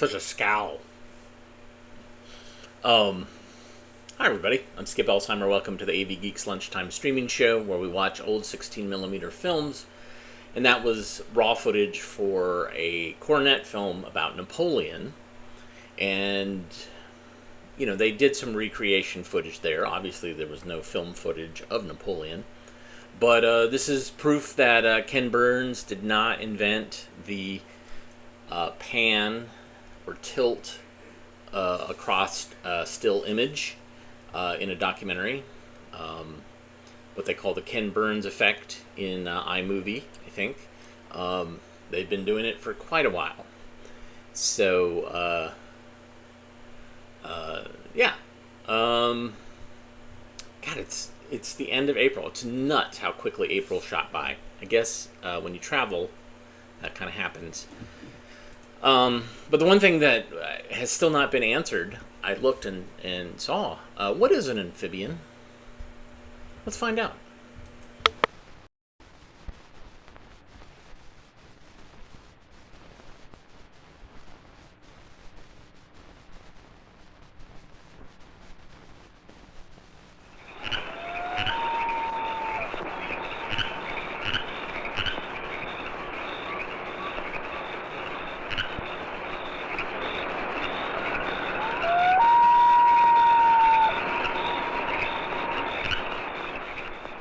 Such a scowl. Hi everybody, I'm Skip Elsheimer. Welcome to the AV Geeks Lunchtime streaming show where we watch old 16mm films. And that was raw footage for a Cornet film about Napoleon. And, you know, they did some recreation footage there. Obviously there was no film footage of Napoleon. But this is proof that Ken Burns did not invent the pan or tilt across still image in a documentary. What they call the Ken Burns effect in iMovie, I think. They've been doing it for quite a while. So, yeah. God, it's the end of April. It's nuts how quickly April shot by. I guess when you travel, that kind of happens. But the one thing that has still not been answered, I looked and saw, what is an amphibian? Let's find out.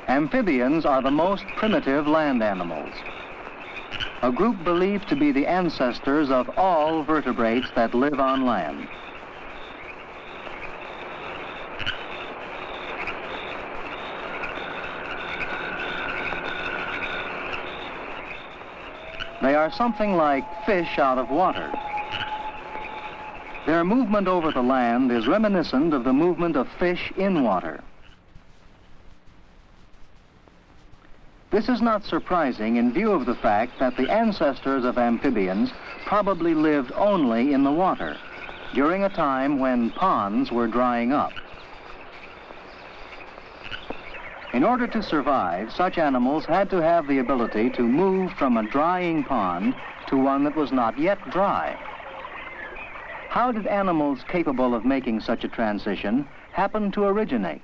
Amphibians are the most primitive land animals, a group believed to be the ancestors of all vertebrates that live on land. They are something like fish out of water. Their movement over the land is reminiscent of the movement of fish in water. This is not surprising in view of the fact that the ancestors of amphibians probably lived only in the water during a time when ponds were drying up. In order to survive, such animals had to have the ability to move from a drying pond to one that was not yet dry. How did animals capable of making such a transition happen to originate?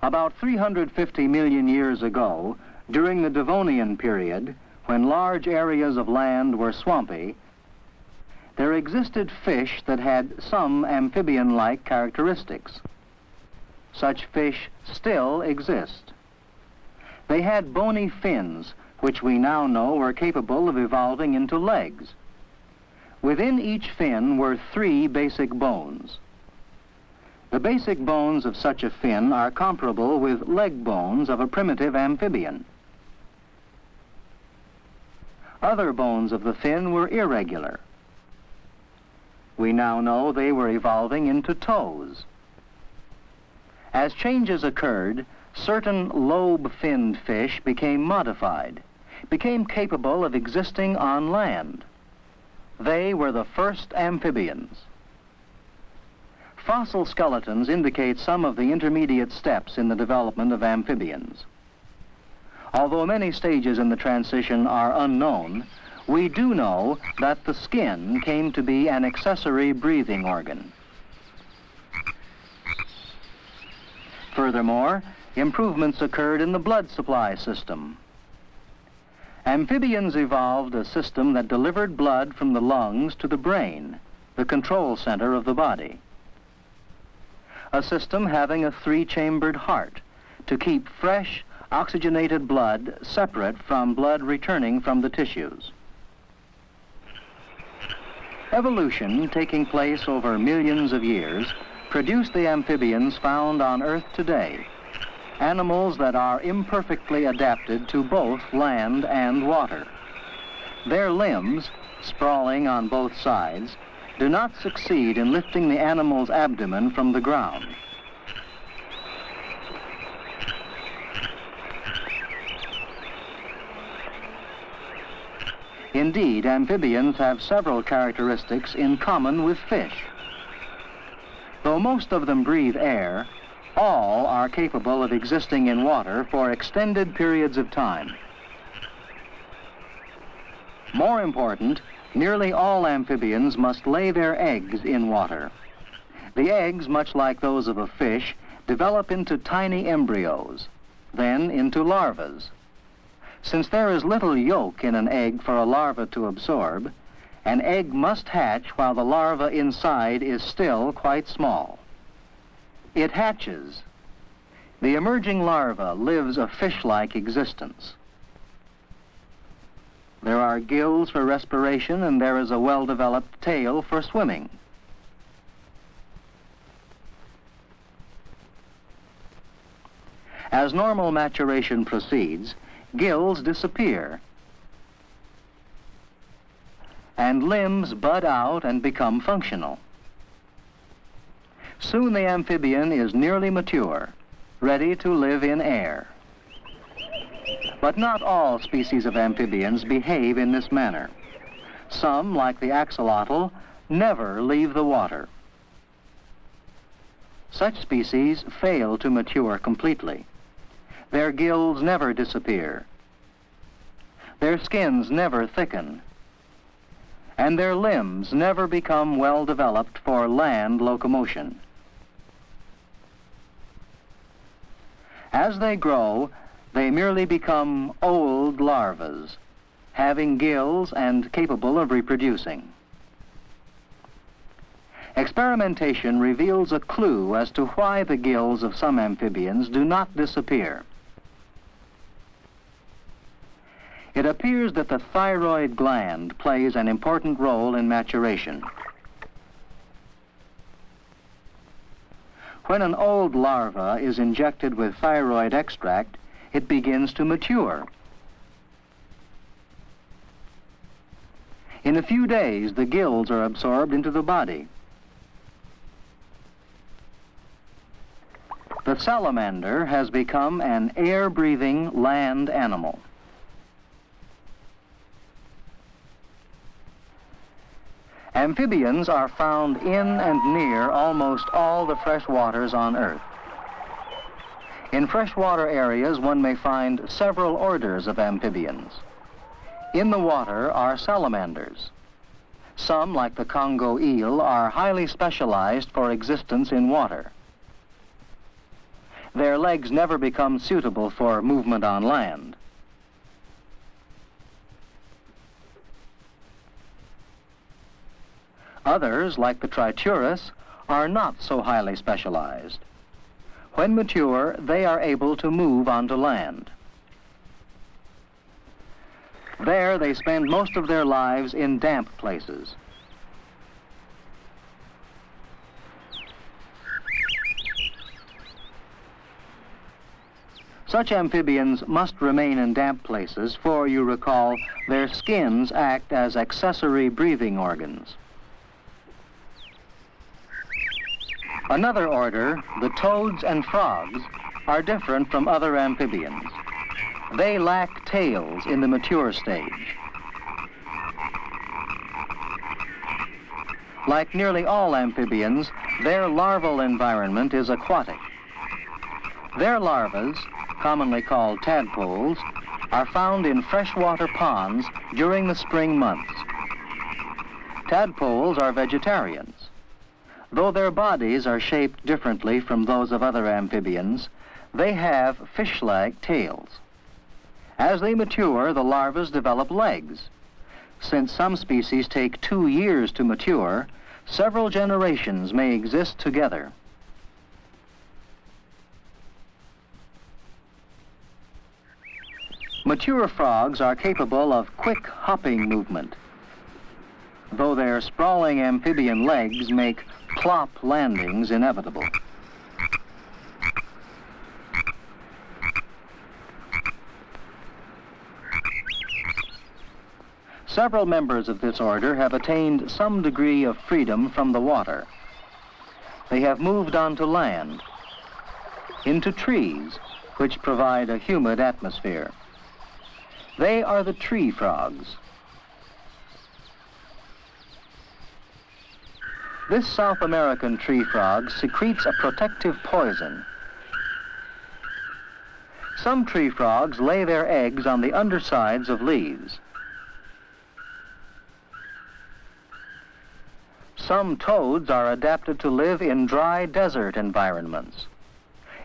About 350 million years ago, during the Devonian period, when large areas of land were swampy, there existed fish that had some amphibian-like characteristics. Such fish still exist. They had bony fins, which we now know were capable of evolving into legs. Within each fin were 3 basic bones. The basic bones of such a fin are comparable with leg bones of a primitive amphibian. Other bones of the fin were irregular. We now know they were evolving into toes. As changes occurred, certain lobe-finned fish became modified, became capable of existing on land. They were the first amphibians. Fossil skeletons indicate some of the intermediate steps in the development of amphibians. Although many stages in the transition are unknown, we do know that the skin came to be an accessory breathing organ. Furthermore, improvements occurred in the blood supply system. Amphibians evolved a system that delivered blood from the lungs to the brain, the control center of the body. A system having a 3-chambered heart to keep fresh, oxygenated blood separate from blood returning from the tissues. Evolution, taking place over millions of years, produced the amphibians found on Earth today, animals that are imperfectly adapted to both land and water. Their limbs, sprawling on both sides, do not succeed in lifting the animal's abdomen from the ground. Indeed, amphibians have several characteristics in common with fish. Though most of them breathe air, all are capable of existing in water for extended periods of time. More important, Nearly all amphibians must lay their eggs in water. The eggs, much like those of a fish, develop into tiny embryos, then into larvae. Since there is little yolk in an egg for a larva to absorb, an egg must hatch while the larva inside is still quite small. It hatches. The emerging larva lives a fish-like existence. There are gills for respiration, and there is a well-developed tail for swimming. As normal maturation proceeds, gills disappear, and limbs bud out and become functional. Soon the amphibian is nearly mature, ready to live in air. But not all species of amphibians behave in this manner. Some, like the axolotl, never leave the water. Such species fail to mature completely. Their gills never disappear. Their skins never thicken. And their limbs never become well developed for land locomotion. As they grow, they merely become old larvae, having gills and capable of reproducing. Experimentation reveals a clue as to why the gills of some amphibians do not disappear. It appears that the thyroid gland plays an important role in maturation. When an old larva is injected with thyroid extract, it begins to mature. In a few days, the gills are absorbed into the body. The salamander has become an air-breathing land animal. Amphibians are found in and near almost all the fresh waters on Earth. In freshwater areas, one may find several orders of amphibians. In the water are salamanders. Some, like the Congo eel, are highly specialized for existence in water. Their legs never become suitable for movement on land. Others, like the triturus, are not so highly specialized. When mature, they are able to move onto land. There, they spend most of their lives in damp places. Such amphibians must remain in damp places, for, you recall, their skins act as accessory breathing organs. Another order, the toads and frogs, are different from other amphibians. They lack tails in the mature stage. Like nearly all amphibians, their larval environment is aquatic. Their larvae, commonly called tadpoles, are found in freshwater ponds during the spring months. Tadpoles are vegetarians. Though their bodies are shaped differently from those of other amphibians, they have fish-like tails. As they mature, the larvae develop legs. Since some species take 2 years to mature, several generations may exist together. Mature frogs are capable of quick hopping movement, though their sprawling amphibian legs make plop landings inevitable. Several members of this order have attained some degree of freedom from the water. They have moved onto land, into trees, which provide a humid atmosphere. They are the tree frogs. This South American tree frog secretes a protective poison. Some tree frogs lay their eggs on the undersides of leaves. Some toads are adapted to live in dry desert environments.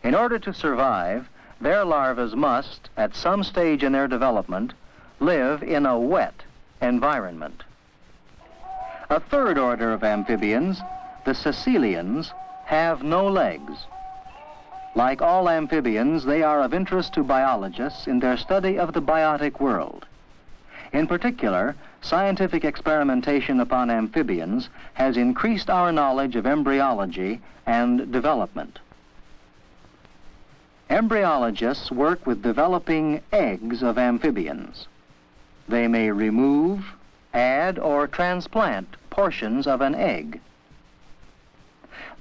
In order to survive, their larvae must, at some stage in their development, live in a wet environment. A third order of amphibians, the caecilians, have no legs. Like all amphibians, they are of interest to biologists in their study of the biotic world. In particular, scientific experimentation upon amphibians has increased our knowledge of embryology and development. Embryologists work with developing eggs of amphibians. They may remove, add, or transplant portions of an egg.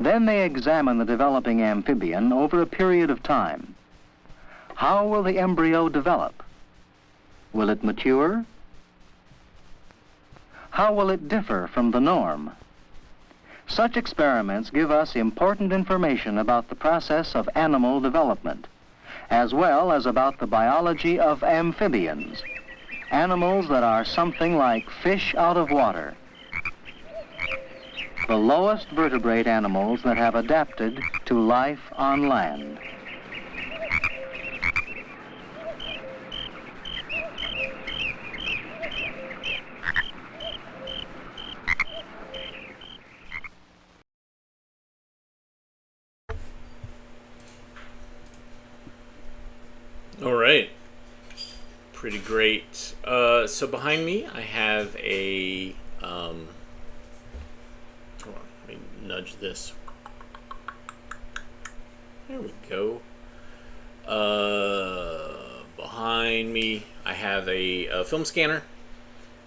Then they examine the developing amphibian over a period of time. How will the embryo develop? Will it mature? How will it differ from the norm? Such experiments give us important information about the process of animal development, as well as about the biology of amphibians, animals that are something like fish out of water, the lowest vertebrate animals that have adapted to life on land. All right. Pretty great. So behind me, I have a... hold on, let me nudge this. There we go. Behind me, I have a film scanner,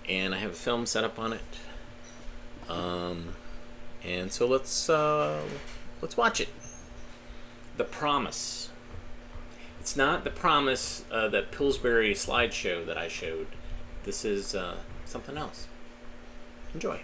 and I have a film set up on it. And so let's watch it. The Promise. It's not The Promise, that Pillsbury slideshow that I showed. This is something else. Enjoy.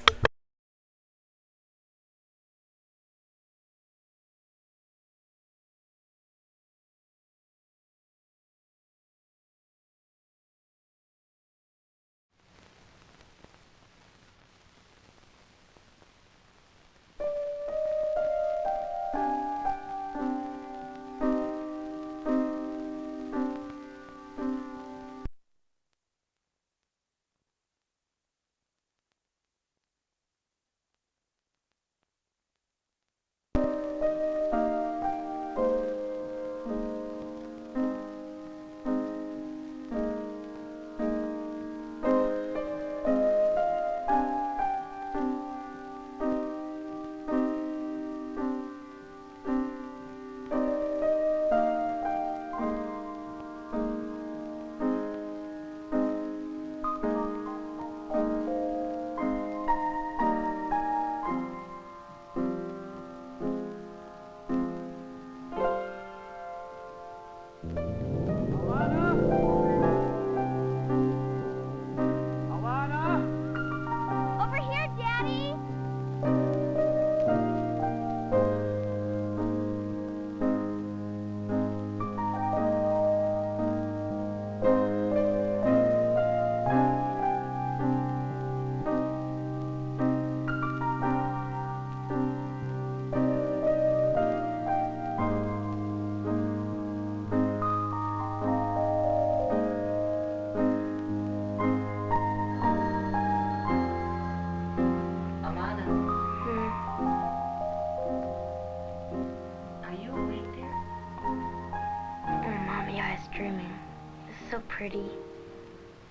Pretty.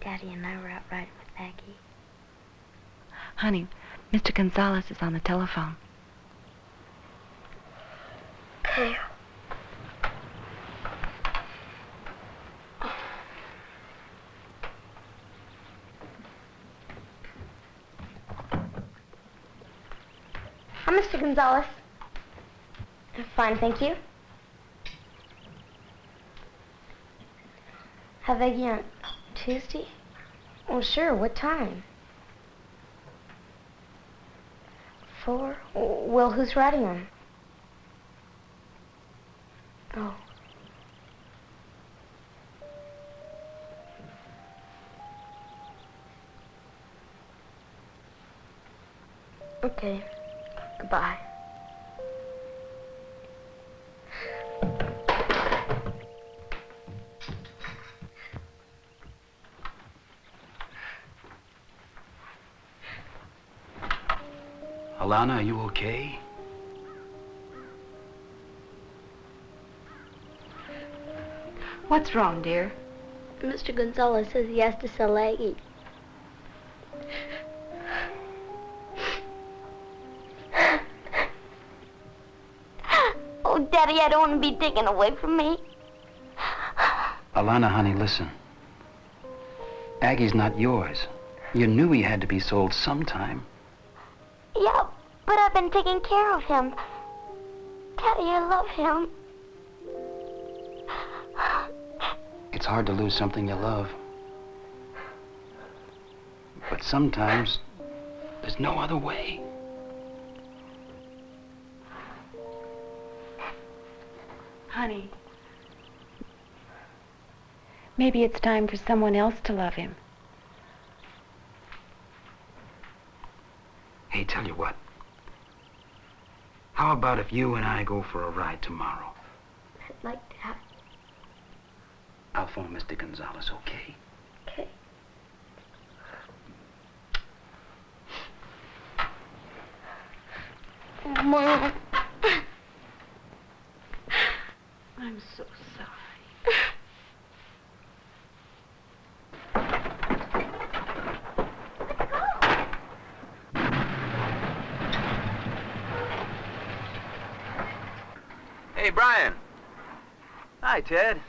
Daddy and I were out riding with Maggie. Honey, Mr. Gonzalez is on the telephone. Okay. Hi, Mr. Gonzalez. I'm fine, thank you. Have Eggie on Tuesday? Well, sure. What time? 4? Well, who's riding him? Oh. Okay. Goodbye. Alana, are you okay? What's wrong, dear? Mr. Gonzalez says he has to sell Aggie. Oh, Daddy, I don't want to be taken away from me. Alana, honey, listen. Aggie's not yours. You knew he had to be sold sometime. Yeah, but I've been taking care of him. Daddy, I love him. It's hard to lose something you love. But sometimes, there's no other way. Honey, maybe it's time for someone else to love him. Hey, tell you what. How about if you and I go for a ride tomorrow? I'd like that. I'll phone Mr. Gonzalez, okay? Okay. Mom. I'm so sorry. Hey, Brian. Hi, Ted.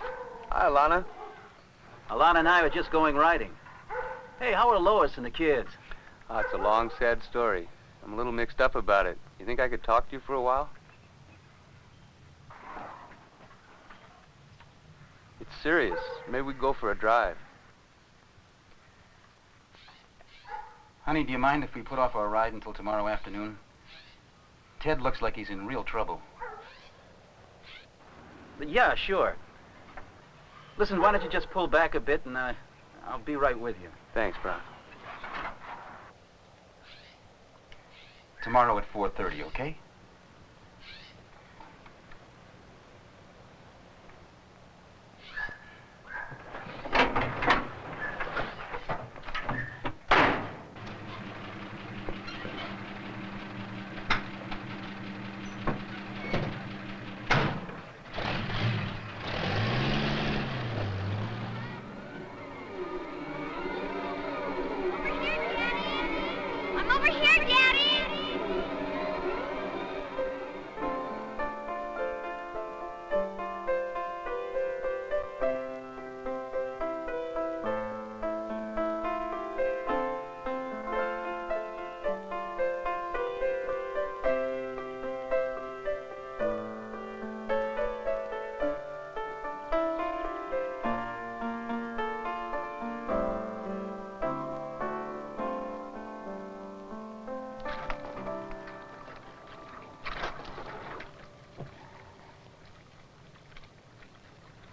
Hi, Alana. Alana and I were just going riding. Hey, how are Lois and the kids? Oh, it's a long, sad story. I'm a little mixed up about it. You think I could talk to you for a while? It's serious. Maybe we go for a drive. Honey, do you mind if we put off our ride until tomorrow afternoon? Ted looks like he's in real trouble. Yeah, sure. Listen, why don't you just pull back a bit and I'll be right with you. Thanks, Brown. Tomorrow at 4:30, okay? I'm over here, Daddy!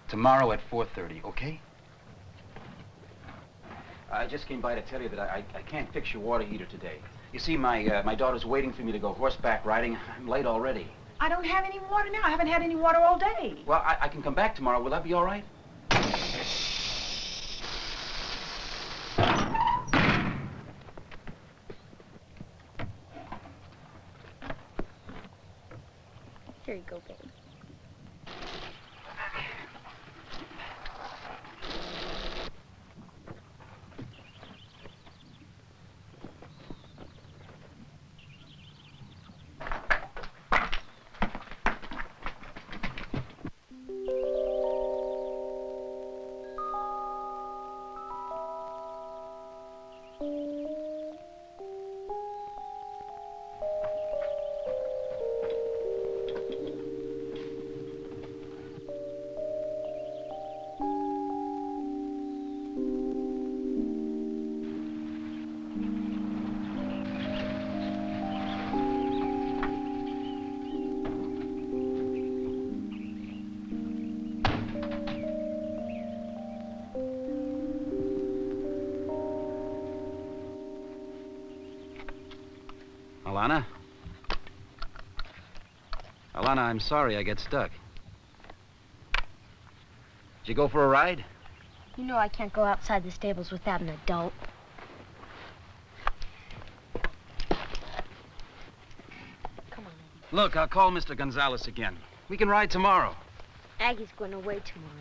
Tomorrow at 4:30, okay? I just came by to tell you that I can't fix your water heater today. You see, my daughter's waiting for me to go horseback riding. I'm late already. I don't have any water now. I haven't had any water all day. Well, I can come back tomorrow. Will that be all right? Here you go, babe. Alana? Alana, I'm sorry I get stuck. Did you go for a ride? You know I can't go outside the stables without an adult. Come on, Aggie. Look, I'll call Mr. Gonzalez again. We can ride tomorrow. Aggie's going away tomorrow.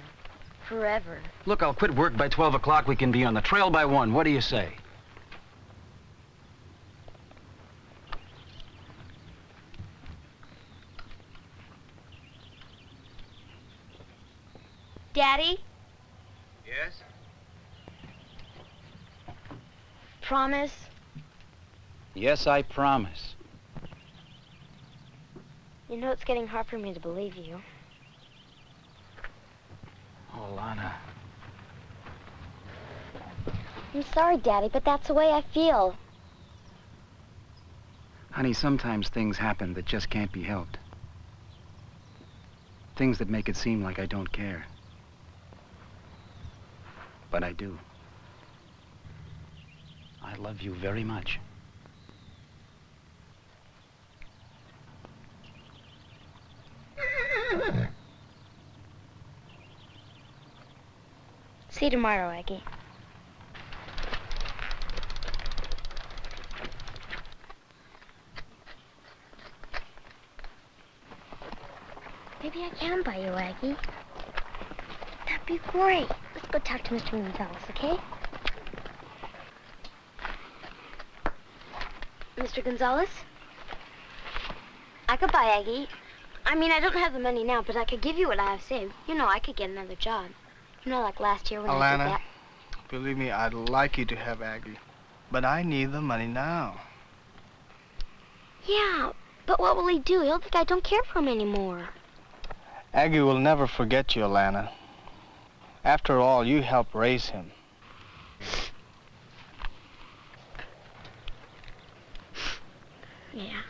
Forever. Look, I'll quit work by 12 o'clock. We can be on the trail by 1. What do you say? Daddy? Yes? Promise? Yes, I promise. You know it's getting hard for me to believe you. Oh, Lana. I'm sorry, Daddy, but that's the way I feel. Honey, sometimes things happen that just can't be helped. Things that make it seem like I don't care. But I do. I love you very much. See you tomorrow, Aggie. Maybe I can buy you, Aggie. That'd be great. Let's go talk to Mr. Gonzalez, okay? Mr. Gonzalez? I could buy Aggie. I mean, I don't have the money now, but I could give you what I have saved. You know, I could get another job. You know, like last year when I did Alana, that. believe me, I'd like you to have Aggie, but I need the money now. Yeah, but what will he do? He'll think I don't care for him anymore. Aggie will never forget you, Alana. After all, you helped raise him. Yeah.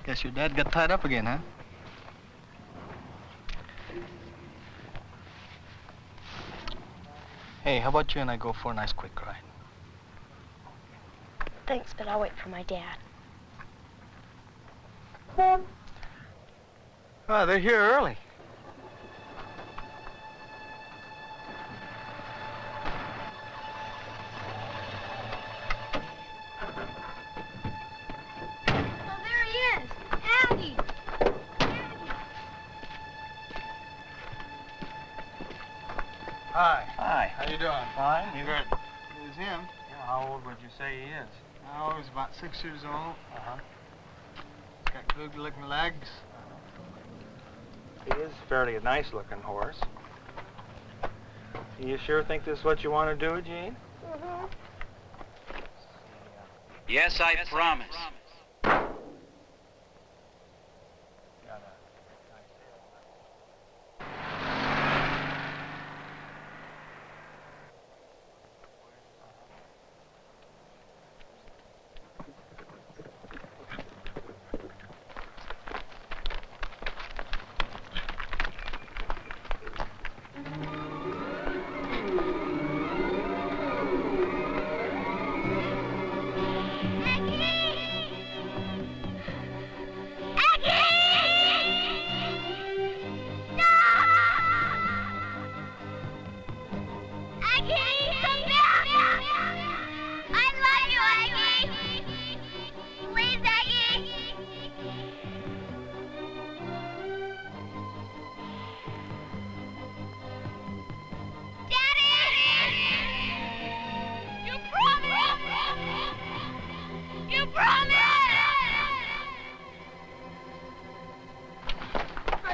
Guess your dad got tied up again, huh? Hey, how about you and I go for a nice quick ride? Thanks, but I'll wait for my dad. Oh, they're here early. Oh, there he is! Aggie! Hi. Hi. How you doing? Fine. You Good. Who's him? Yeah, how old would you say he is? Oh, he's about 6 years old. Uh-huh. He's got good-looking legs. He is a fairly nice-looking horse. You sure think this is what you want to do, Gene? Mm-hmm. Yes, I promise.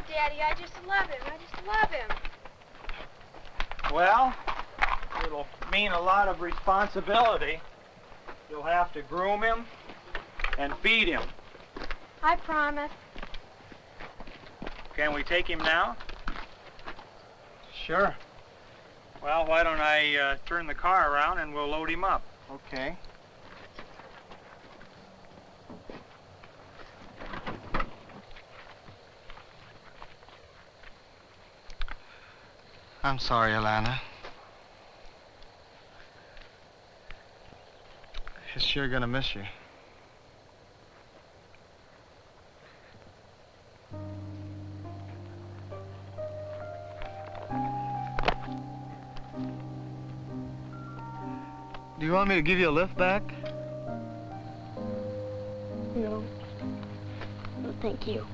Daddy, I just love him. I just love him. Well, it'll mean a lot of responsibility. You'll have to groom him, and feed him. I promise. Can we take him now? Sure. Well, why don't I turn the car around and we'll load him up. Okay. I'm sorry, Alana. He's sure gonna miss you. Do you want me to give you a lift back? No. No, thank you.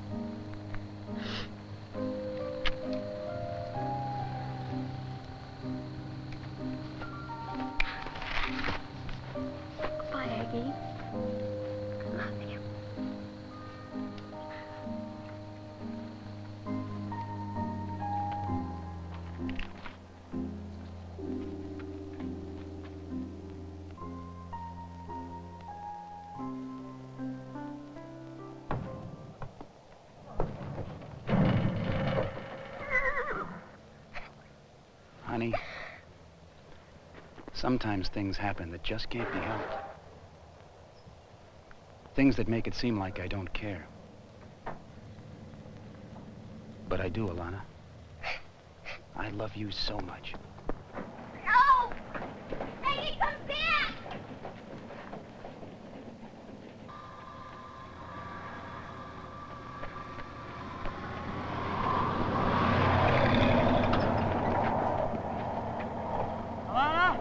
Bye, Aggie. I love you. Honey, sometimes things happen that just can't be helped. Things that make it seem like I don't care. But I do, Alana. I love you so much. No! Aggie, come back! Alana?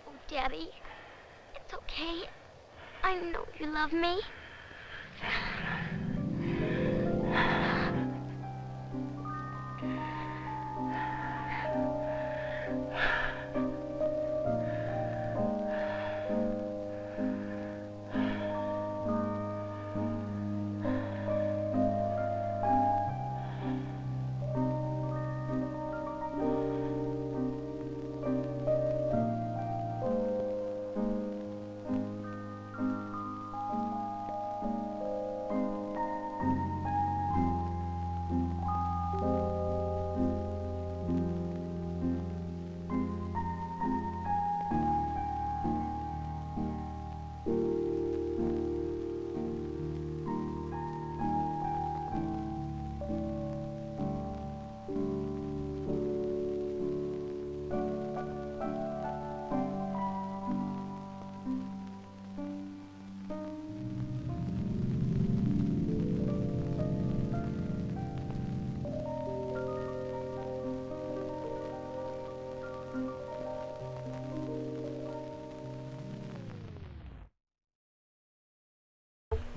Oh, Daddy, it's okay. I know you love me.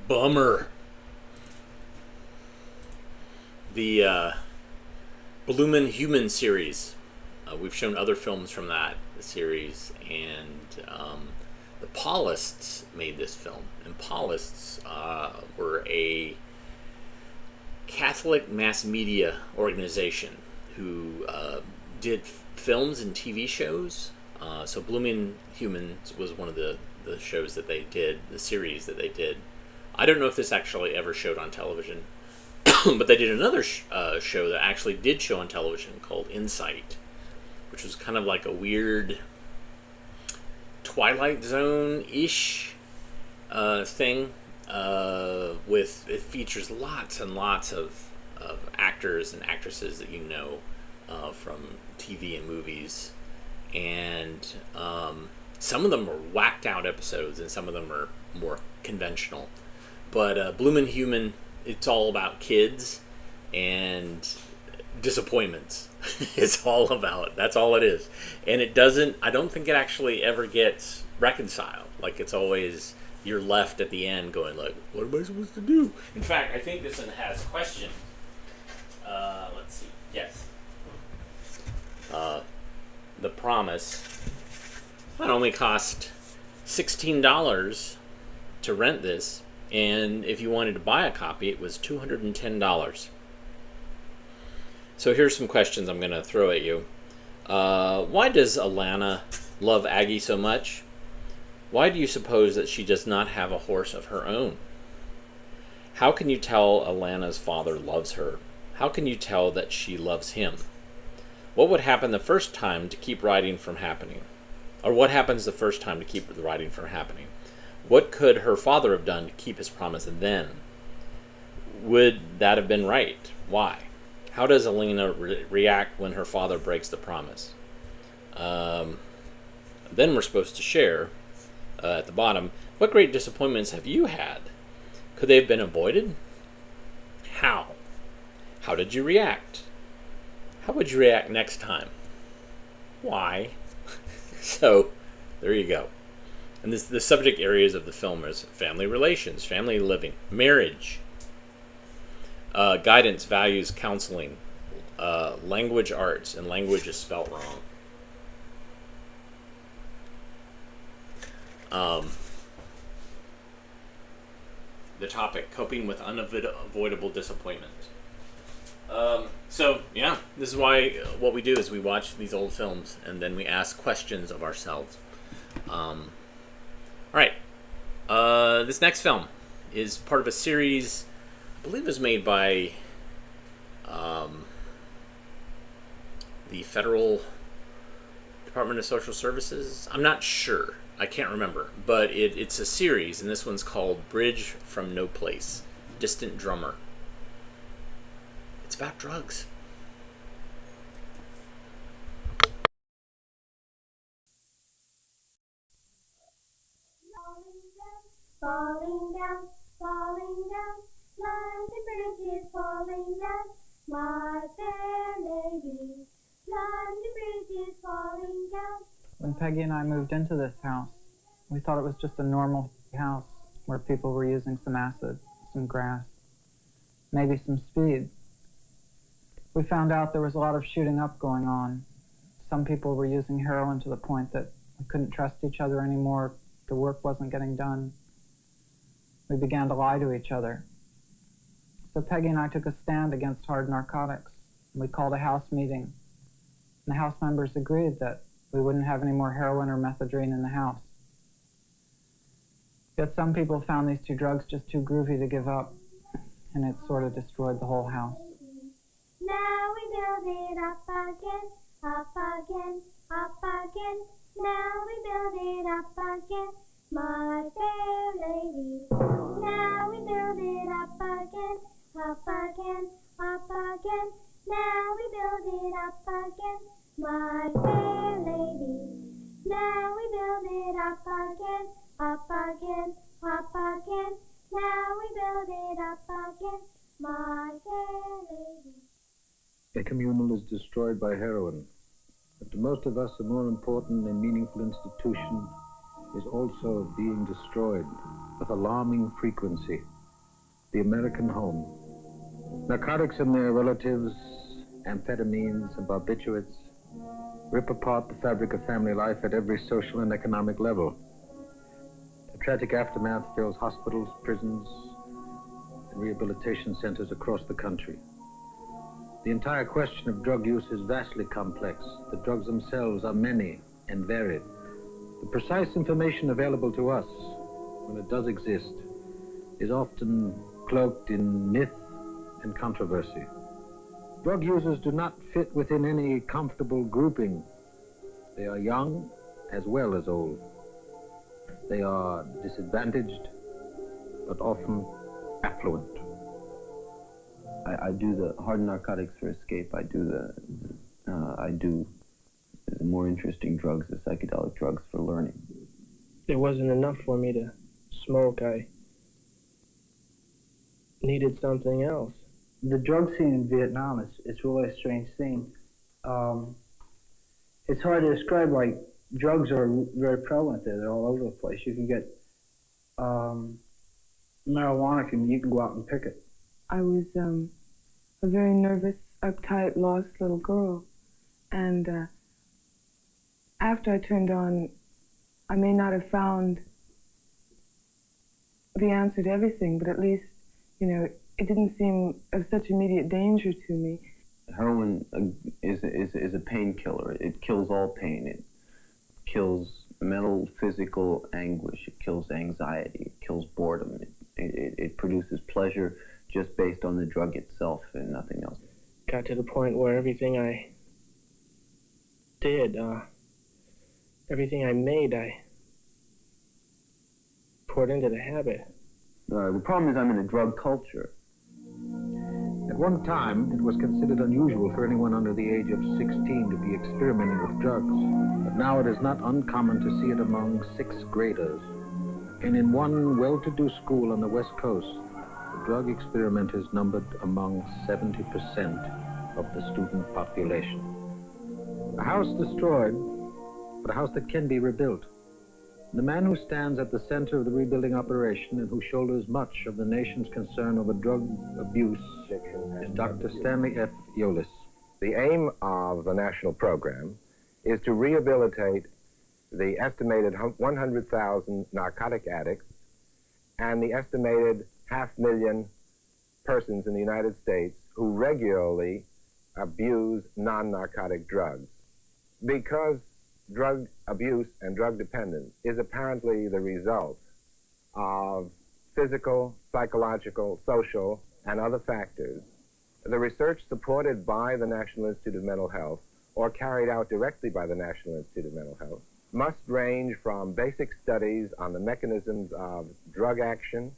Bummer. The Bloomin' Human series. We've shown other films from that series, and the Paulists made this film. And Paulists were a Catholic mass media organization who did films and TV shows. So Bloomin' Humans was one of the shows that they did, the series that they did. I don't know if this actually ever showed on television, but they did another show that actually did show on television called Insight, which was kind of like a weird Twilight Zone-ish thing. It features lots and lots of actors and actresses that you know from TV and movies, and some of them are whacked out episodes and some of them are more conventional. But Bloomin' Human, it's all about kids and disappointments. It's all about, that's all it is. And it doesn't, I don't think it actually ever gets reconciled. Like, it's always, you're left at the end going like, what am I supposed to do? In fact, I think this one has questions. let's see. Yes. The Promise. That only cost $16 to rent this, and if you wanted to buy a copy, it was $210. So here's some questions I'm going to throw at you. Why does Alana love Aggie so much? Why do you suppose that she does not have a horse of her own? How can you tell Alana's father loves her? How can you tell that she loves him? What would happen the first time to keep writing from happening? Or what happens the first time to keep the writing from happening? What could her father have done to keep his promise then? Would that have been right? Why? How does Alana react when her father breaks the promise? Then we're supposed to share, at the bottom, what great disappointments have you had? Could they have been avoided? How? How did you react? How would you react next time? Why? So, there you go. And the subject areas of the film is family relations, family living, marriage, guidance, values, counseling, language arts, and language is spelt wrong. The topic, coping with unavoidable disappointment. So, yeah, this is why what we do is we watch these old films and then we ask questions of ourselves. Alright, this next film is part of a series, I believe it was made by the Federal Department of Social Services. I'm not sure. I can't remember. But it's a series, and this one's called Bridge from Noplace, Distant Drummer. It's about drugs. Falling down, climb the bridges, falling down, my fair lady, climb the bridges, falling down. When Peggy and I moved into this house, we thought it was just a normal house where people were using some acid, some grass, maybe some speed. We found out there was a lot of shooting up going on. Some people were using heroin to the point that we couldn't trust each other anymore. The work wasn't getting done. We began to lie to each other. So Peggy and I took a stand against hard narcotics. We called a house meeting. And the house members agreed that we wouldn't have any more heroin or methadone in the house. Yet some people found these two drugs just too groovy to give up, and it sort of destroyed the whole house. Now we build it up again, up again, up again. Now we build it up again, my fair lady. Now we build it up again, up again, up again. Now we build it up again, my fair lady. Now we build it up again, up again, up again. Now we build it up again, my fair lady. A communal is destroyed by heroin. But to most of us, a more important and meaningful institution is also being destroyed with alarming frequency. The American home. Narcotics and their relatives, amphetamines and barbiturates, rip apart the fabric of family life at every social and economic level. The tragic aftermath fills hospitals, prisons, and rehabilitation centers across the country. The entire question of drug use is vastly complex. The drugs themselves are many and varied. The precise information available to us, when it does exist, is often cloaked in myth and controversy. Drug users do not fit within any comfortable grouping. They are young as well as old. They are disadvantaged, but often affluent. I do the hard narcotics for escape. I do the more interesting drugs, the psychedelic drugs for learning. It wasn't enough for me to smoke. I needed something else. The drug scene in Vietnam is really a strange scene. It's hard to describe. Like, drugs are very prevalent there. They're all over the place. You can get marijuana, you can go out and pick it. I was a very nervous, uptight, lost little girl. And after I turned on, I may not have found the answer to everything, but at least, you know, it didn't seem of such immediate danger to me. Heroin is a painkiller. It kills all pain. It kills mental, physical anguish. It kills anxiety. It kills boredom. It produces pleasure just based on the drug itself and nothing else. Got to the point where everything I did, everything I made, I poured into the habit. The problem is I'm in a drug culture. At one time, it was considered unusual for anyone under the age of 16 to be experimenting with drugs. But now it is not uncommon to see it among 6th graders. And in one well-to-do school on the West Coast, the drug experimenters numbered among 70% of the student population. A house destroyed, but a house that can be rebuilt. The man who stands at the center of the rebuilding operation and who shoulders much of the nation's concern over drug abuse is Dr. Stanley F. Yolis. The aim of the national program is to rehabilitate the estimated 100,000 narcotic addicts and the estimated 500,000 persons in the United States who regularly abuse non-narcotic drugs. Because drug abuse and drug dependence is apparently the result of physical, psychological, social, and other factors, the research supported by the National Institute of Mental Health or carried out directly by the National Institute of Mental Health must range from basic studies on the mechanisms of drug action,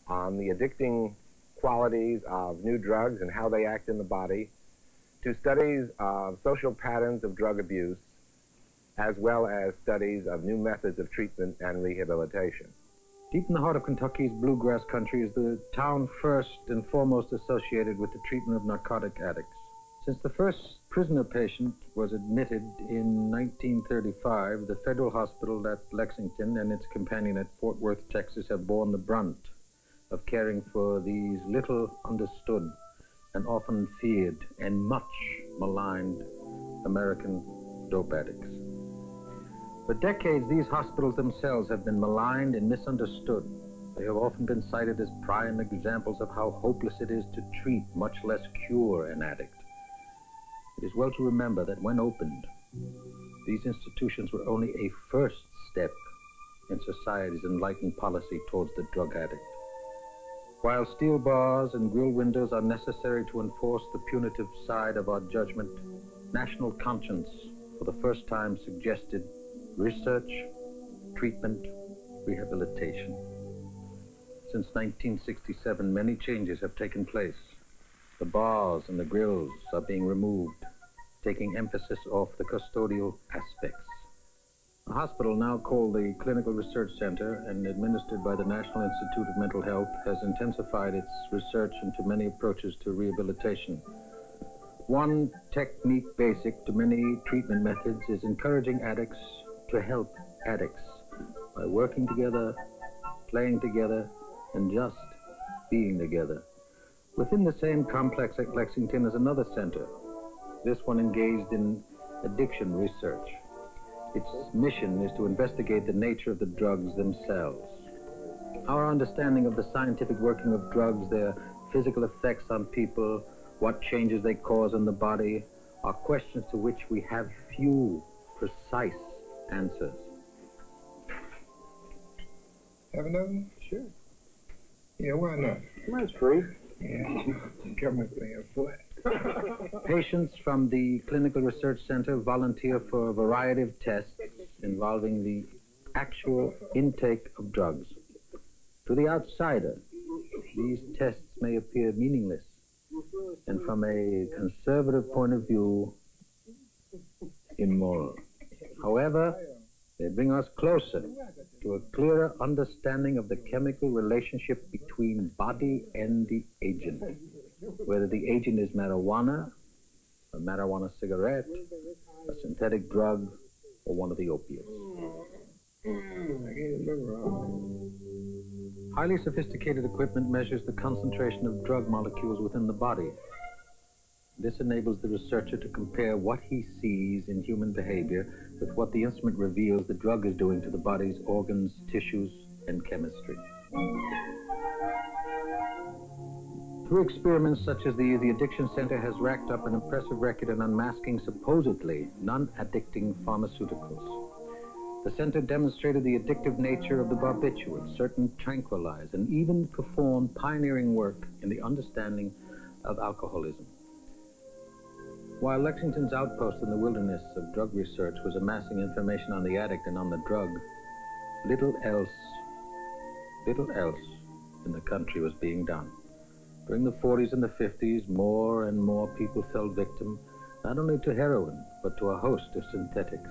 on the addicting qualities of new drugs and how they act in the body, to studies of social patterns of drug abuse, as well as studies of new methods of treatment and rehabilitation. Deep in the heart of Kentucky's bluegrass country is the town first and foremost associated with the treatment of narcotic addicts. Since the first prisoner patient was admitted in 1935, the federal hospital at Lexington and its companion at Fort Worth, Texas, have borne the brunt of caring for these little understood and often feared and much maligned American dope addicts. For decades, these hospitals themselves have been maligned and misunderstood. They have often been cited as prime examples of how hopeless it is to treat, much less cure, an addict. It is well to remember that when opened, these institutions were only a first step in society's enlightened policy towards the drug addict. While steel bars and grill windows are necessary to enforce the punitive side of our judgment, national conscience for the first time suggested research, treatment, rehabilitation. Since 1967, many changes have taken place. The bars and the grills are being removed, taking emphasis off the custodial aspects. A hospital now called the Clinical Research Center and administered by the National Institute of Mental Health has intensified its research into many approaches to rehabilitation. One technique basic to many treatment methods is encouraging addicts to help addicts by working together, playing together, and just being together. Within the same complex at Lexington is another center, this one engaged in addiction research. Its mission is to investigate the nature of the drugs themselves. Our understanding of the scientific working of drugs, their physical effects on people, what changes they cause in the body, are questions to which we have few precise answers. Have another one? Sure. Yeah, why not? Mine's free. Yeah, come with me a foot. Patients from the Clinical Research Center volunteer for a variety of tests involving the actual intake of drugs. To the outsider, these tests may appear meaningless, and from a conservative point of view, immoral. However, they bring us closer to a clearer understanding of the chemical relationship between body and the agent, whether the agent is marijuana, a marijuana cigarette, a synthetic drug, or one of the opiates. I can't remember all. Highly sophisticated equipment measures the concentration of drug molecules within the body. This enables the researcher to compare what he sees in human behavior with what the instrument reveals the drug is doing to the body's organs, tissues, and chemistry. Through experiments such as these, the Addiction Center has racked up an impressive record in unmasking supposedly non-addicting pharmaceuticals. The center demonstrated the addictive nature of the barbiturates, certain tranquilizers, and even performed pioneering work in the understanding of alcoholism. While Lexington's outpost in the wilderness of drug research was amassing information on the addict and on the drug, little else in the country was being done. During the 40s and the 50s, more and more people fell victim not only to heroin, but to a host of synthetics.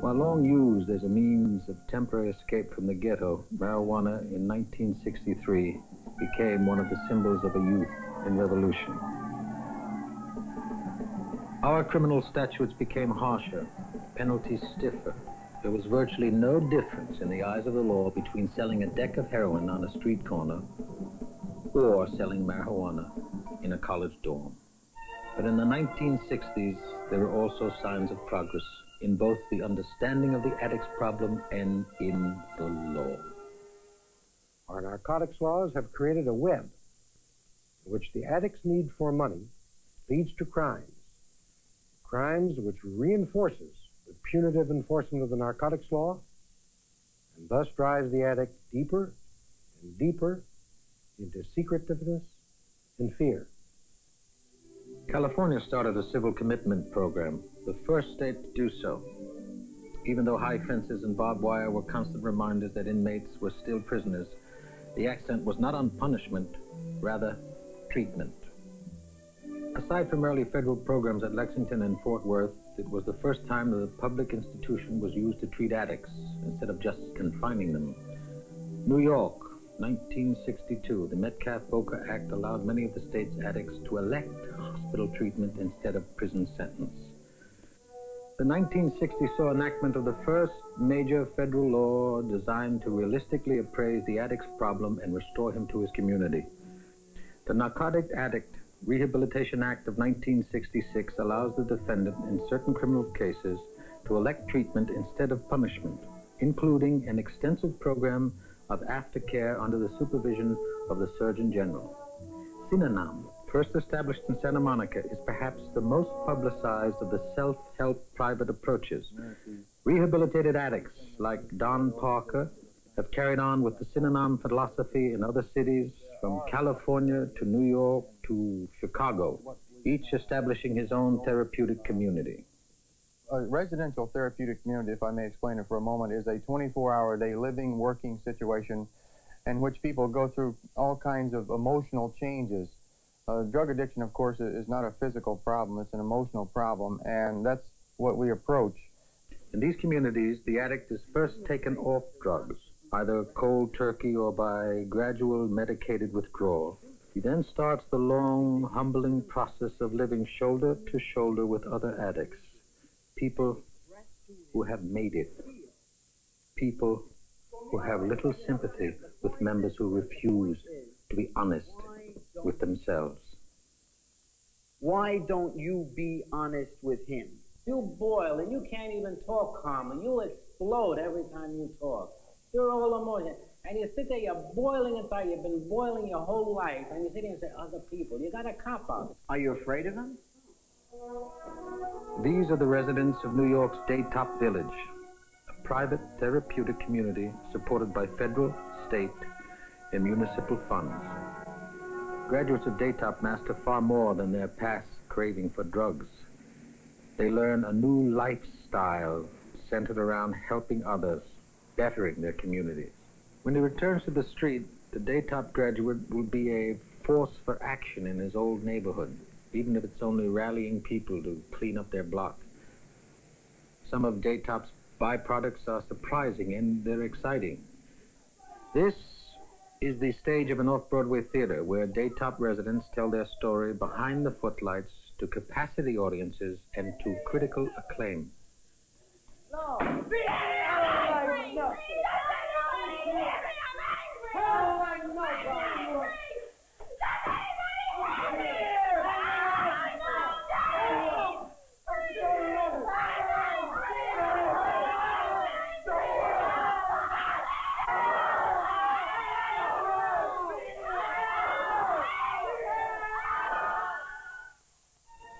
While long used as a means of temporary escape from the ghetto, marijuana in 1963 became one of the symbols of a youth in revolution. Our criminal statutes became harsher, penalties stiffer. There was virtually no difference in the eyes of the law between selling a deck of heroin on a street corner or selling marijuana in a college dorm. But in the 1960s, there were also signs of progress in both the understanding of the addict's problem and in the law. Our narcotics laws have created a web in which the addict's need for money leads to crimes which reinforces the punitive enforcement of the narcotics law and thus drives the addict deeper and deeper into secretiveness and fear. California started a civil commitment program, the first state to do so. Even though high fences and barbed wire were constant reminders that inmates were still prisoners, the accent was not on punishment, rather treatment. Aside from early federal programs at Lexington and Fort Worth, it was the first time that a public institution was used to treat addicts instead of just confining them. New York, 1962, the Metcalfe-Boker Act allowed many of the state's addicts to elect hospital treatment instead of prison sentence. The 1960s saw enactment of the first major federal law designed to realistically appraise the addict's problem and restore him to his community. The Narcotic Addict Rehabilitation Act of 1966 allows the defendant in certain criminal cases to elect treatment instead of punishment, including an extensive program of aftercare under the supervision of the Surgeon General. Synonym, first established in Santa Monica, is perhaps the most publicized of the self-help private approaches. Rehabilitated addicts like Don Parker have carried on with the Synonym philosophy in other cities, from California to New York to Chicago, each establishing his own therapeutic community. A residential therapeutic community, if I may explain it for a moment, is a 24-hour-a-day living, working situation in which people go through all kinds of emotional changes. Drug addiction, of course, is not a physical problem, it's an emotional problem, and that's what we approach. In these communities, the addict is first taken off drugs, either cold turkey or by gradual medicated withdrawal. He then starts the long, humbling process of living shoulder to shoulder with other addicts. People who have made it. People who have little sympathy with members who refuse to be honest with themselves. Why don't you be honest with him? You boil and you can't even talk calmly. You explode every time you talk. You're all emotion. And you sit there, you're boiling inside. You've been boiling your whole life. And you sit there and say, other people. You got a cop out. Are you afraid of them? These are the residents of New York's Daytop Village, a private therapeutic community supported by federal, state, and municipal funds. Graduates of Daytop master far more than their past craving for drugs. They learn a new lifestyle centered around helping others, bettering their communities. When he returns to the street, the Daytop graduate will be a force for action in his old neighborhood, even if it's only rallying people to clean up their block. Some of Daytop's byproducts are surprising and they're exciting. This is the stage of an off-Broadway theater where Daytop residents tell their story behind the footlights to capacity audiences and to critical acclaim.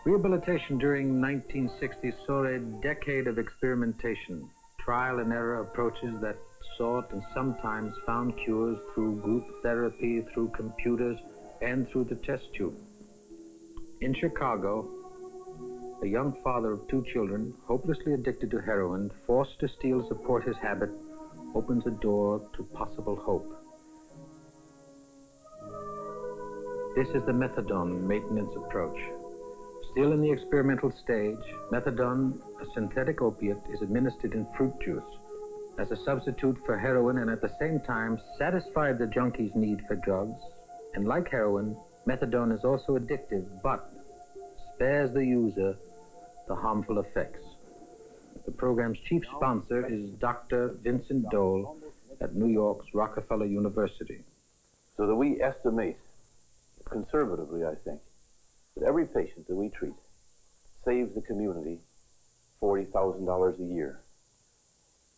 Rehabilitation during 1960 saw a decade of experimentation, trial and error approaches that sought and sometimes found cures through group therapy, through computers, and through the test tube. In Chicago, a young father of 2 children, hopelessly addicted to heroin, forced to steal to support his habit, opens a door to possible hope. This is the methadone maintenance approach. Still in the experimental stage, methadone, a synthetic opiate, is administered in fruit juice as a substitute for heroin and at the same time satisfy the junkie's need for drugs. And like heroin, methadone is also addictive, but spares the user the harmful effects. The program's chief sponsor is Dr. Vincent Dole at New York's Rockefeller University. So that we estimate, conservatively I think, that every patient that we treat saves the community $40,000 a year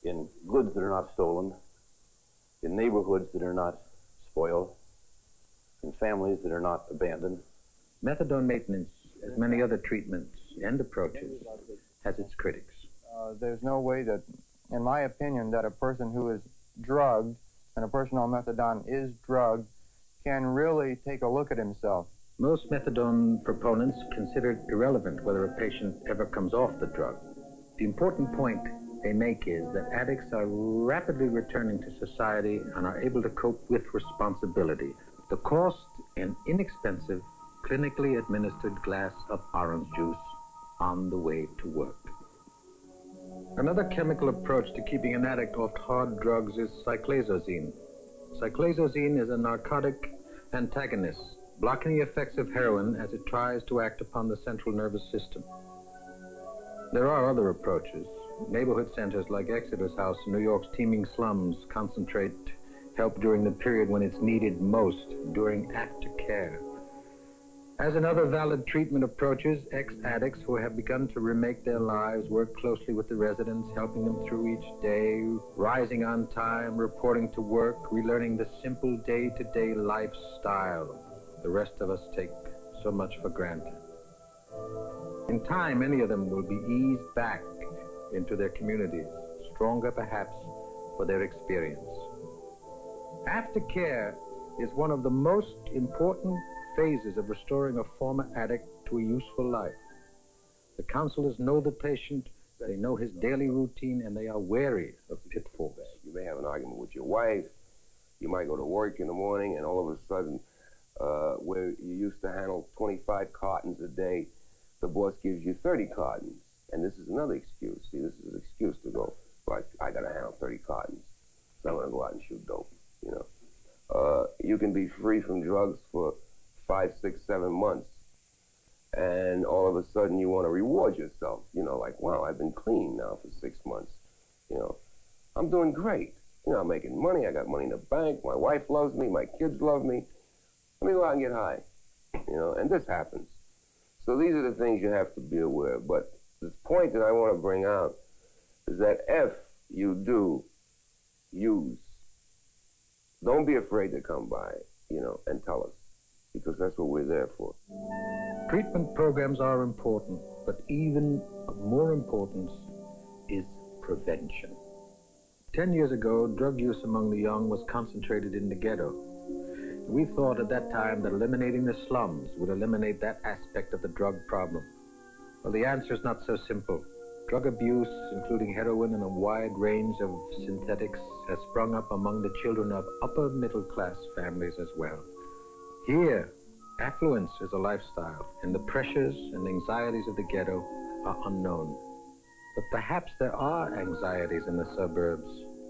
in goods that are not stolen, in neighborhoods that are not spoiled, in families that are not abandoned. Methadone maintenance, as many other treatments and approaches, has its critics. There's no way that, in my opinion, that a person who is drugged and a person on methadone is drugged can really take a look at himself. Most methadone proponents consider it irrelevant whether a patient ever comes off the drug. The important point they make is that addicts are rapidly returning to society and are able to cope with responsibility. The cost, an inexpensive, clinically administered glass of orange juice on the way to work. Another chemical approach to keeping an addict off hard drugs is cyclazozine. Cyclazozine is a narcotic antagonist, blocking the effects of heroin as it tries to act upon the central nervous system. There are other approaches. Neighborhood centers like Exeter's House in New York's teeming slums concentrate help during the period when it's needed most, during aftercare. As in other valid treatment approaches, ex-addicts who have begun to remake their lives work closely with the residents, helping them through each day, rising on time, reporting to work, relearning the simple day-to-day lifestyle the rest of us take so much for granted. In time, many of them will be eased back into their communities, stronger perhaps for their experience. Aftercare is one of the most important phases of restoring a former addict to a useful life. The counselors know the patient, they know his daily routine, and they are wary of pitfalls. You may have an argument with your wife, you might go to work in the morning, and all of a sudden, where you used to handle 25 cartons a day, the boss gives you 30 cartons. And this is another excuse. See, this is an excuse to go, like, I gotta handle 30 cartons, so I'm gonna go out and shoot dope, you know. You can be free from drugs for 5, 6, 7 months, and all of a sudden you want to reward yourself, you know, like, wow, I've been clean now for 6 months, you know, I'm doing great, you know, I'm making money, I got money in the bank, my wife loves me, my kids love me, let me go out and get high, you know, and this happens. So these are the things you have to be aware of, but the point that I want to bring out is that if you do use, don't be afraid to come by, you know, and tell us, because that's what we're there for. Treatment programs are important, but even of more importance is prevention. 10 years ago, drug use among the young was concentrated in the ghetto. We thought at that time that eliminating the slums would eliminate that aspect of the drug problem. Well, the answer is not so simple. Drug abuse, including heroin and a wide range of synthetics, has sprung up among the children of upper middle-class families as well. Here, affluence is a lifestyle, and the pressures and anxieties of the ghetto are unknown. But perhaps there are anxieties in the suburbs,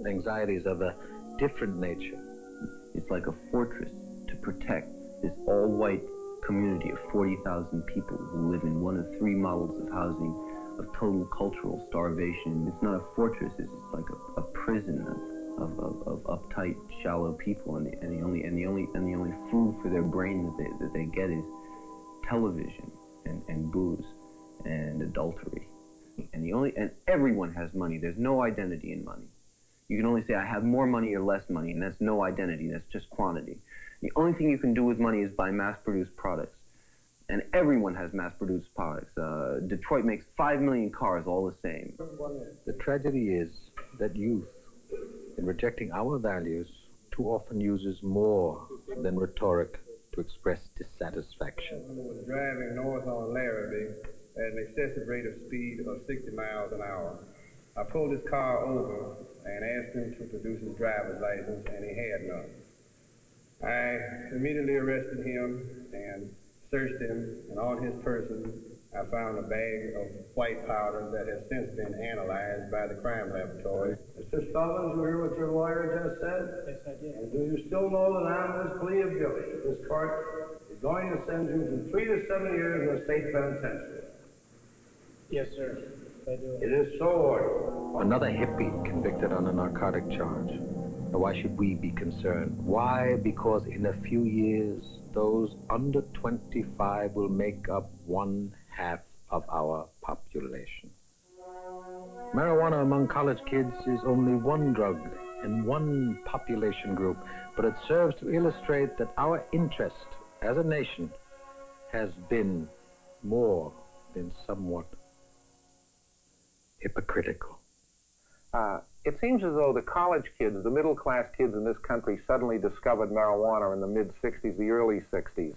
anxieties of a different nature. It's like a fortress to protect this all-white community of 40,000 people who live in one of 3 models of housing of total cultural starvation. It's not a fortress, it's like a prison of uptight, shallow people, and the only food for their brain that they get is television and booze and adultery. And everyone has money. There's no identity in money. You can only say I have more money or less money, and that's no identity, that's just quantity. The only thing you can do with money is buy mass-produced products. And everyone has mass-produced products. Detroit makes 5 million cars all the same. The tragedy is that youth, in rejecting our values, too often uses more than rhetoric to express dissatisfaction. Was driving north on Larrabee at an excessive rate of speed of 60 miles an hour. I pulled his car over and asked him to produce his driver's license, and he had none. I immediately arrested him and searched him, and on his person I found a bag of white powder that has since been analyzed by the crime laboratory. Mr. Stubbins, you hear what your lawyer just said? Yes, I did. And do you still know that on this plea of guilty, this court is going to send you from 3 to 7 years in a state penitentiary? Yes, sir. I do. It is so ordered. Another hippie convicted on a narcotic charge. Now, why should we be concerned? Why? Because in a few years, those under 25 will make up 1/2 of our population. Marijuana among college kids is only one drug in one population group, but it serves to illustrate that our interest as a nation has been more than somewhat hypocritical. It seems as though the college kids, the middle-class kids in this country, suddenly discovered marijuana in the mid-'60s, the early '60s.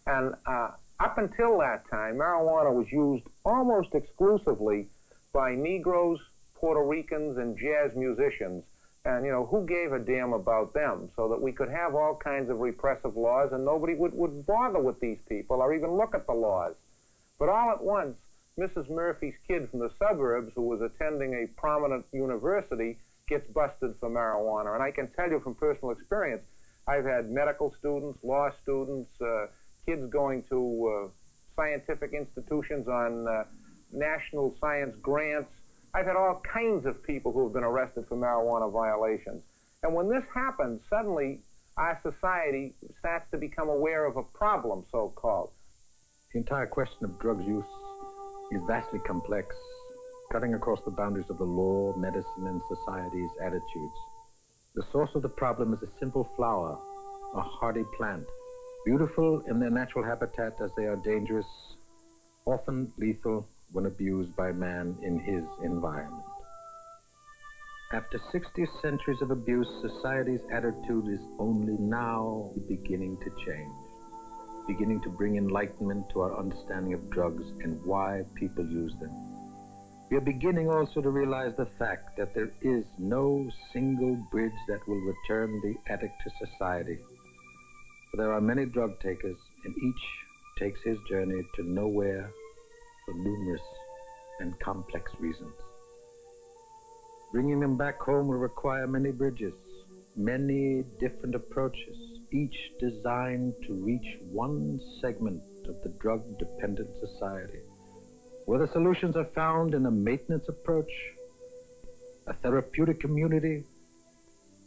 And up until that time, marijuana was used almost exclusively by Negroes, Puerto Ricans, and jazz musicians. And, you know, who gave a damn about them? So that we could have all kinds of repressive laws and nobody would bother with these people or even look at the laws. But all at once, Mrs. Murphy's kid from the suburbs, who was attending a prominent university, gets busted for marijuana. And I can tell you from personal experience, I've had medical students, law students, kids going to scientific institutions on national science grants. I've had all kinds of people who have been arrested for marijuana violations. And when this happens, suddenly our society starts to become aware of a problem, so-called. The entire question of drug use is vastly complex, cutting across the boundaries of the law, medicine, and society's attitudes. The source of the problem is a simple flower, a hardy plant, beautiful in their natural habitat as they are dangerous, often lethal when abused by man in his environment. After 60 centuries of abuse, society's attitude is only now beginning to change, beginning to bring enlightenment to our understanding of drugs and why people use them. We are beginning also to realize the fact that there is no single bridge that will return the addict to society. For there are many drug takers, and each takes his journey to nowhere for numerous and complex reasons. Bringing them back home will require many bridges, many different approaches, each designed to reach one segment of the drug-dependent society. Whether solutions are found in a maintenance approach, a therapeutic community,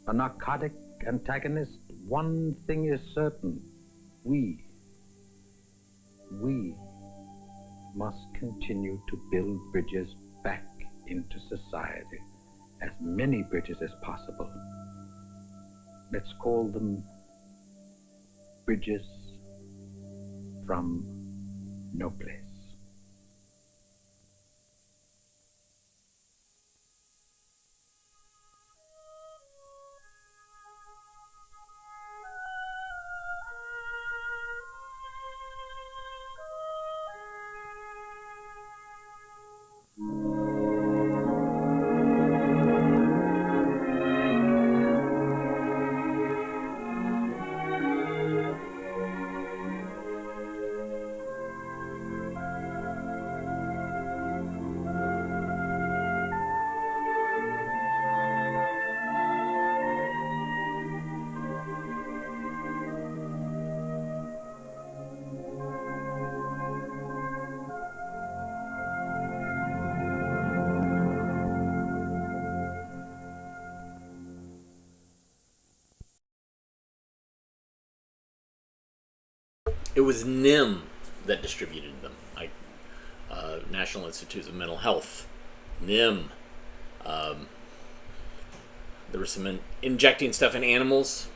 a narcotic antagonist, one thing is certain: we must continue to build bridges back into society, as many bridges as possible. Let's call them bridges from Noplace. It was NIM that distributed them, like National Institutes of Mental Health, NIM. There was some injecting stuff in animals,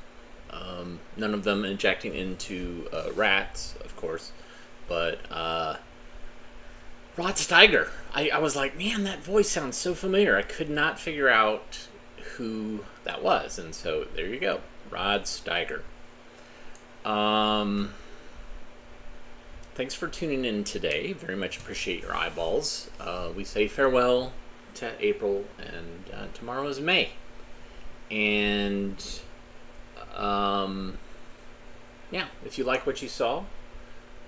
none of them injecting into rats, of course, But Rod Steiger. I was like, man, that voice sounds so familiar. I could not figure out who that was. And so there you go. Rod Steiger. Thanks for tuning in today. Very much appreciate your eyeballs. We say farewell to April, and tomorrow is May. And yeah, if you like what you saw,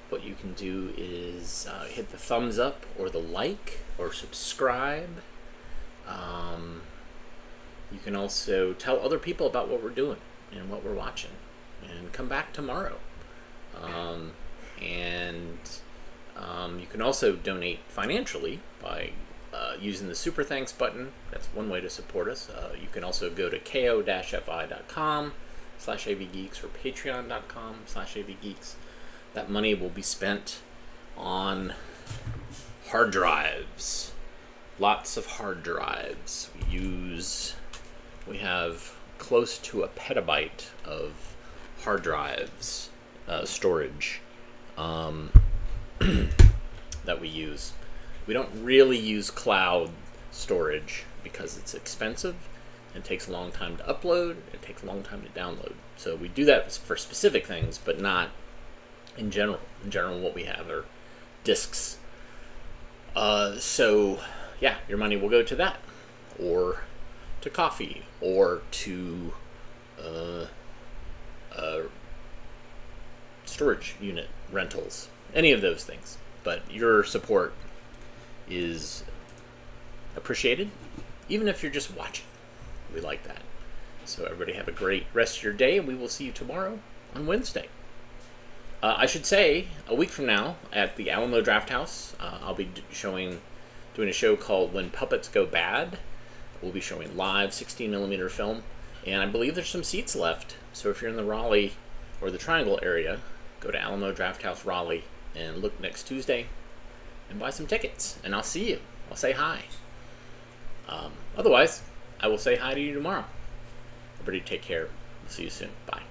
what you can do is hit the thumbs up or the like or subscribe. You can also tell other people about what we're doing and what we're watching, and come back tomorrow. You can also donate financially by using the Super Thanks button. That's one way to support us. You can also go to ko-fi.com/avgeeks or patreon.com/avgeeks. That money will be spent on hard drives. Lots of hard drives. We have close to a petabyte of hard drives storage that we use. We don't really use cloud storage because it's expensive and takes a long time to upload. It takes a long time to download. So we do that for specific things, but not in general. In general, what we have are discs. So yeah, your money will go to that, or to coffee, or to storage unit rentals, any of those things. But your support is appreciated, even if you're just watching. We like that. So everybody have a great rest of your day, and we will see you tomorrow on Wednesday. I should say, a week from now at the Alamo Drafthouse, I'll be doing a show called When Puppets Go Bad. We'll be showing live 16mm film, and I believe there's some seats left. So if you're in the Raleigh or the Triangle area, go to Alamo Drafthouse Raleigh and look next Tuesday and buy some tickets, and I'll see you. I'll say hi. Otherwise, I will say hi to you tomorrow. Everybody take care. We'll see you soon. Bye.